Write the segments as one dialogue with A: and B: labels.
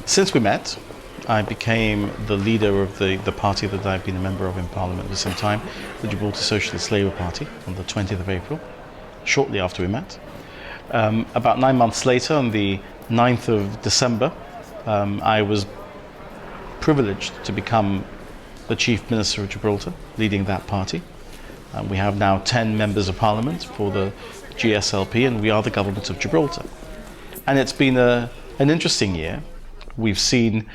A: Since we met, I became the leader of the party that I've been a member of in Parliament for some time, the Gibraltar Socialist Labour Party, on the 20th of April, shortly after we met. About 9 months later, on the 9th of December, I was privileged to become the Chief Minister of Gibraltar, leading that party. We have now 10 members of Parliament for the GSLP, and we are the government of Gibraltar. And it's been an interesting year. We've seen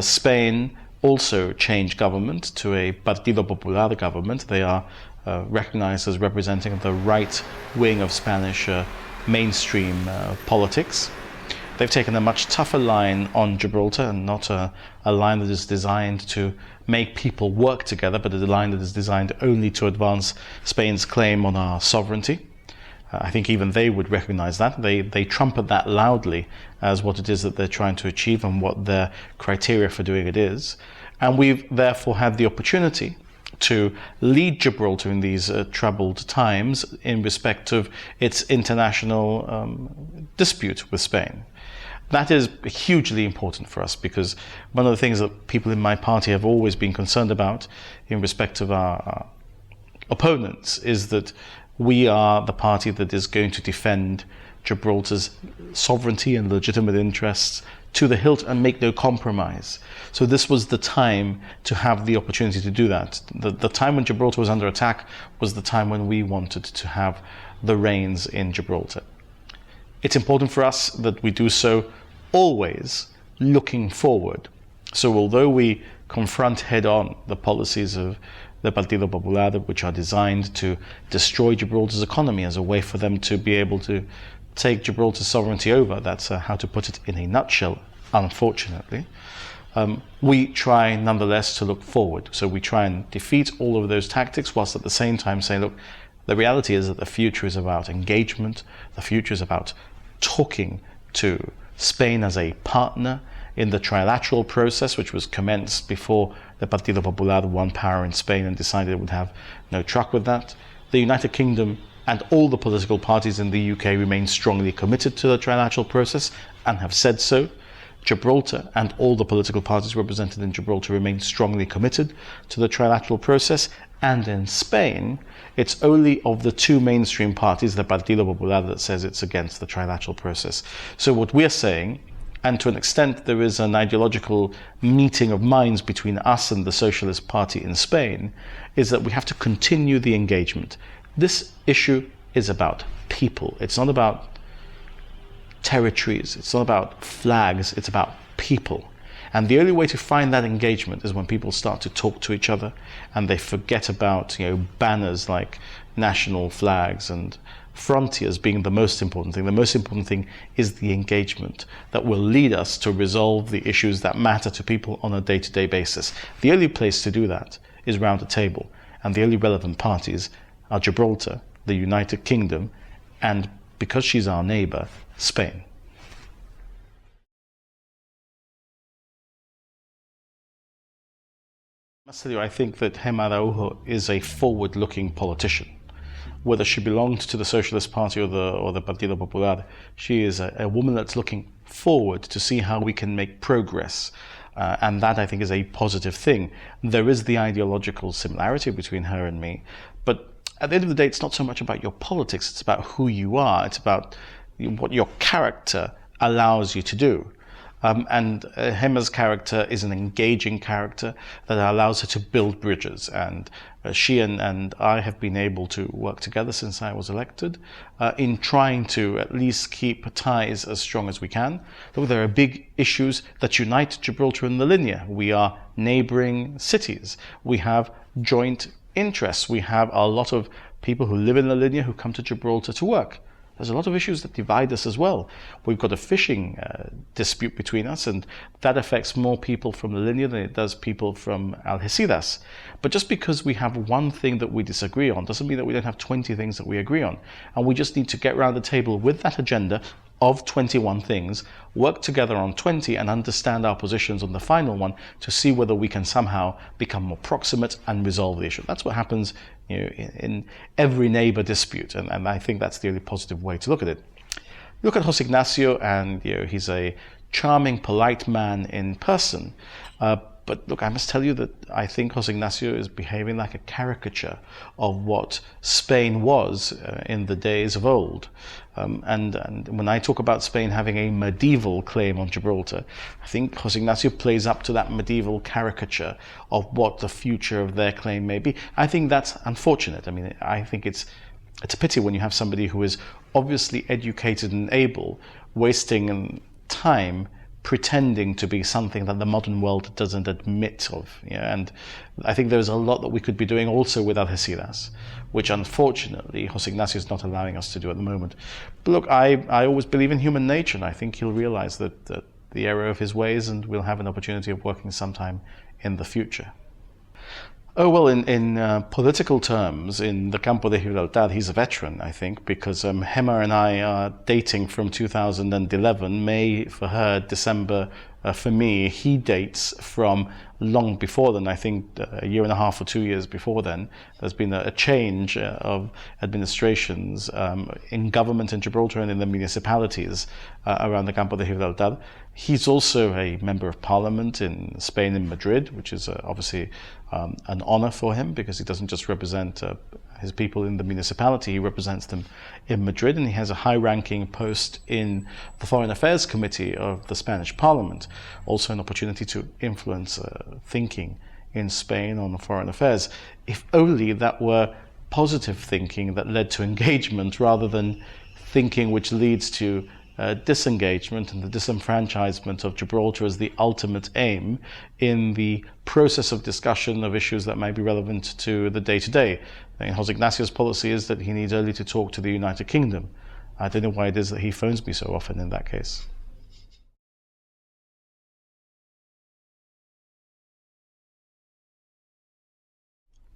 A: Spain also change government to a Partido Popular government. They are recognized as representing the right wing of Spanish mainstream politics. They've taken a much tougher line on Gibraltar, and not a line that is designed to make people work together, but a line that is designed only to advance Spain's claim on our sovereignty. I think even they would recognize that. They trumpet that loudly as what it is that they're trying to achieve and what their criteria for doing it is. And we've therefore had the opportunity to lead Gibraltar in these troubled times in respect of its international dispute with Spain. That is hugely important for us, because one of the things that people in my party have always been concerned about in respect of our opponents is that we are the party that is going to defend Gibraltar's sovereignty and legitimate interests to the hilt and make no compromise. So this was the time to have the opportunity to do that. The time when Gibraltar was under attack was the time when we wanted to have the reins in Gibraltar. It's important for us that we do so always looking forward. So although we confront head-on the policies of the Partido Popular, which are designed to destroy Gibraltar's economy as a way for them to be able to take Gibraltar's sovereignty over, that's how to put it in a nutshell, unfortunately, we try nonetheless to look forward. So we try and defeat all of those tactics, whilst at the same time saying, look, the reality is that the future is about engagement, the future is about talking to Spain as a partner in the trilateral process, which was commenced before the Partido Popular won power in Spain and decided it would have no truck with that. The United Kingdom and all the political parties in the UK remain strongly committed to the trilateral process and have said so. Gibraltar and all the political parties represented in Gibraltar remain strongly committed to the trilateral process. And in Spain, it's only of the two mainstream parties, the Partido Popular, that says it's against the trilateral process. So what we're saying, and to an extent there is an ideological meeting of minds between us and the Socialist Party in Spain, is that we have to continue the engagement. This issue is about people. It's not about territories. It's not about flags. It's about people. And the only way to find that engagement is when people start to talk to each other and they forget about, banners like national flags and frontiers being the most important thing. The most important thing is the engagement that will lead us to resolve the issues that matter to people on a day-to-day basis. The only place to do that is round a table, and the only relevant parties are Gibraltar, the United Kingdom, and, because she's our neighbour, Spain. I think that Gemma Araujo is a forward-looking politician. Whether she belonged to the Socialist Party or the Partido Popular, she is a woman that's looking forward to see how we can make progress. And that, I think, is a positive thing. There is the ideological similarity between her and me, but at the end of the day, it's not so much about your politics, it's about who you are, it's about what your character allows you to do. And Gemma's character is an engaging character that allows her to build bridges, and she and I have been able to work together since I was elected in trying to at least keep ties as strong as we can. Though there are big issues that unite Gibraltar and the Línea. We are neighbouring cities. We have joint interests. We have a lot of people who live in the Línea who come to Gibraltar to work. There's a lot of issues that divide us as well. We've got a fishing dispute between us, and that affects more people from the Línea than it does people from Algeciras. But just because we have one thing that we disagree on doesn't mean that we don't have 20 things that we agree on. And we just need to get around the table with that agenda of 21 things, work together on 20 and understand our positions on the final one to see whether we can somehow become more proximate and resolve the issue. That's what happens in every neighbor dispute, and I think that's the only positive way to look at it. Look at José Ignacio, and he's a charming, polite man in person. But look, I must tell you that I think José Ignacio is behaving like a caricature of what Spain was in the days of old. And when I talk about Spain having a medieval claim on Gibraltar, I think José Ignacio plays up to that medieval caricature of what the future of their claim may be. I think that's unfortunate. I mean, I think it's a pity when you have somebody who is obviously educated and able, wasting time pretending to be something that the modern world doesn't admit of. And I think there's a lot that we could be doing also with Algeciras, which unfortunately José Ignacio is not allowing us to do at the moment. But look, I always believe in human nature, and I think he'll realize that the error of his ways, and we'll have an opportunity of working sometime in the future. Oh, well, in political terms, in the Campo de Gibraltar, he's a veteran, I think, because Gemma and I are dating from 2011, May for her, December for me. He dates from long before then, I think a year and a half or 2 years before then. There's been a change of administrations in government in Gibraltar and in the municipalities around the Campo de Gibraltar. He's also a member of parliament in Spain in Madrid, which is obviously an honor for him, because he doesn't just represent his people in the municipality, he represents them in Madrid, and he has a high-ranking post in the Foreign Affairs Committee of the Spanish Parliament, also an opportunity to influence thinking in Spain on foreign affairs. If only that were positive thinking that led to engagement rather than thinking which leads to disengagement and the disenfranchisement of Gibraltar as the ultimate aim in the process of discussion of issues that might be relevant to the day-to-day. José Ignacio's policy is that he needs only to talk to the United Kingdom. I don't know why it is that he phones me so often in that case.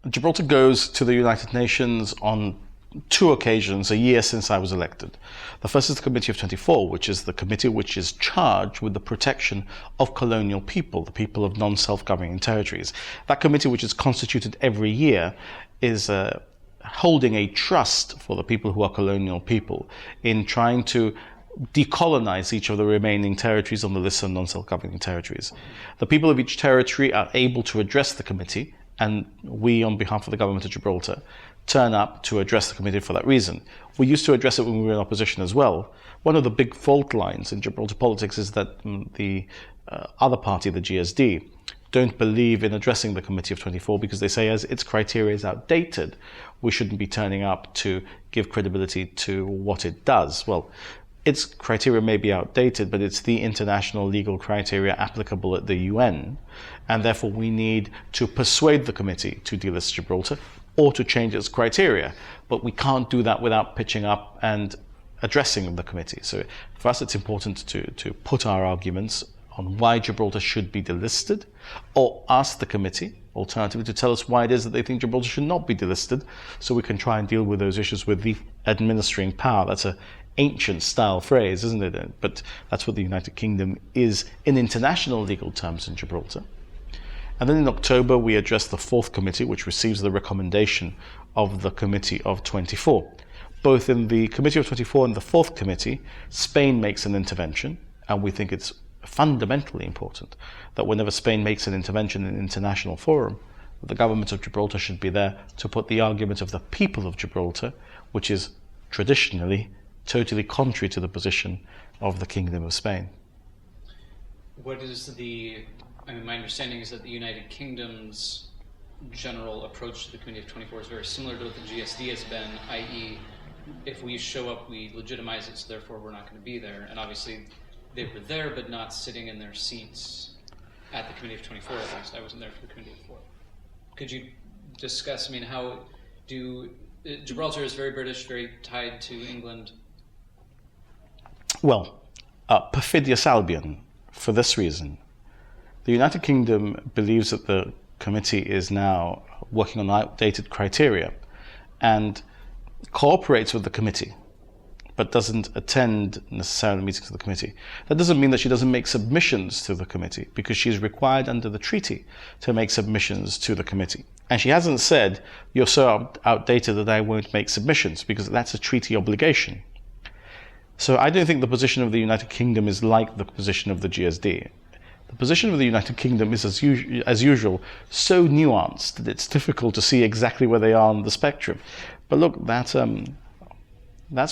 A: Gibraltar goes to the United Nations on 2 occasions a year since I was elected. The first is the Committee of 24, which is the committee which is charged with the protection of colonial people, the people of non-self-governing territories. That committee, which is constituted every year, is holding a trust for the people who are colonial people in trying to decolonize each of the remaining territories on the list of non-self-governing territories. The people of each territory are able to address the committee, and we, on behalf of the government of Gibraltar, turn up to address the committee for that reason. We used to address it when we were in opposition as well. One of the big fault lines in Gibraltar politics is that the other party, the GSD, don't believe in addressing the Committee of 24 because they say as its criteria is outdated, we shouldn't be turning up to give credibility to what it does. Well, its criteria may be outdated, but it's the international legal criteria applicable at the UN, and therefore we need to persuade the committee to delist Gibraltar or to change its criteria. But we can't do that without pitching up and addressing the committee. So for us, it's important to put our arguments on why Gibraltar should be delisted, or ask the committee, alternatively, to tell us why it is that they think Gibraltar should not be delisted, so we can try and deal with those issues with the administering power. That's an ancient style phrase, isn't it? But that's what the United Kingdom is in international legal terms in Gibraltar. And then in October, we addressed the 4th committee, which receives the recommendation of the Committee of 24. Both in the Committee of 24 and the 4th committee, Spain makes an intervention, and we think it's fundamentally important that whenever Spain makes an intervention in an international forum, the government of Gibraltar should be there to put the argument of the people of Gibraltar, which is traditionally totally contrary to the position of the Kingdom of Spain.
B: What is my understanding is that the United Kingdom's general approach to the Committee of 24 is very similar to what the GSD has been, i.e., if we show up, we legitimize it, so therefore we're not going to be there. And obviously, they were there, but not sitting in their seats at the Committee of 24, at least. I wasn't there for the Committee of 4. Could you discuss, how Gibraltar is very British, very tied to England.
A: Well, perfidious Albion, for this reason. The United Kingdom believes that the committee is now working on outdated criteria and cooperates with the committee, but doesn't attend necessarily meetings of the committee. That doesn't mean that she doesn't make submissions to the committee, because she is required under the treaty to make submissions to the committee. And she hasn't said, you're so outdated that I won't make submissions, because that's a treaty obligation. So I don't think the position of the United Kingdom is like the position of the GSD. The position of the United Kingdom is, as usual, so nuanced that it's difficult to see exactly where they are on the spectrum. But look, that's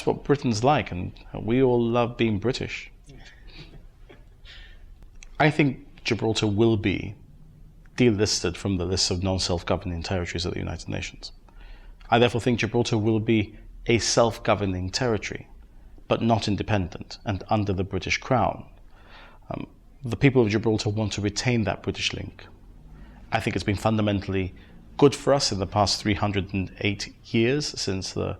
A: what Britain's like, and we all love being British. I think Gibraltar will be delisted from the list of non-self-governing territories of the United Nations. I therefore think Gibraltar will be a self-governing territory, but not independent and under the British Crown. The people of Gibraltar want to retain that British link. I think it's been fundamentally good for us in the past 308 years since the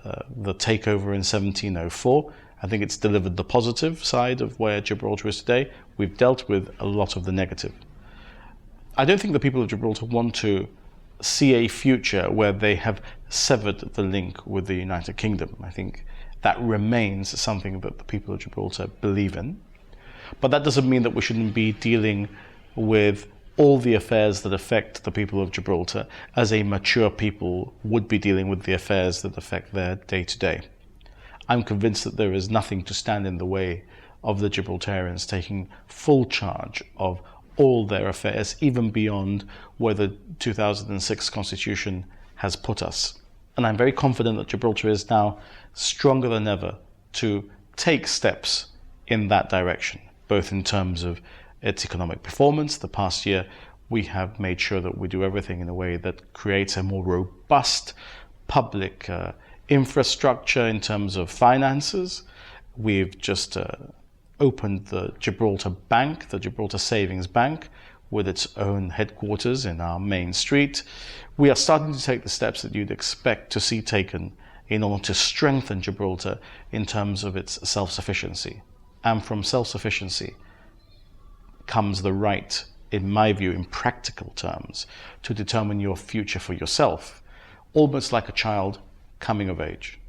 A: takeover in 1704. I think it's delivered the positive side of where Gibraltar is today. We've dealt with a lot of the negative. I don't think the people of Gibraltar want to see a future where they have severed the link with the United Kingdom. I think that remains something that the people of Gibraltar believe in. But that doesn't mean that we shouldn't be dealing with all the affairs that affect the people of Gibraltar as a mature people would be dealing with the affairs that affect their day-to-day. I'm convinced that there is nothing to stand in the way of the Gibraltarians taking full charge of all their affairs, even beyond where the 2006 Constitution has put us. And I'm very confident that Gibraltar is now stronger than ever to take steps in that direction, both in terms of its economic performance. The past year, we have made sure that we do everything in a way that creates a more robust public infrastructure in terms of finances. We've just opened the Gibraltar Bank, the Gibraltar Savings Bank, with its own headquarters in our main street. We are starting to take the steps that you'd expect to see taken in order to strengthen Gibraltar in terms of its self-sufficiency. And from self-sufficiency comes the right, in my view, in practical terms, to determine your future for yourself, almost like a child coming of age.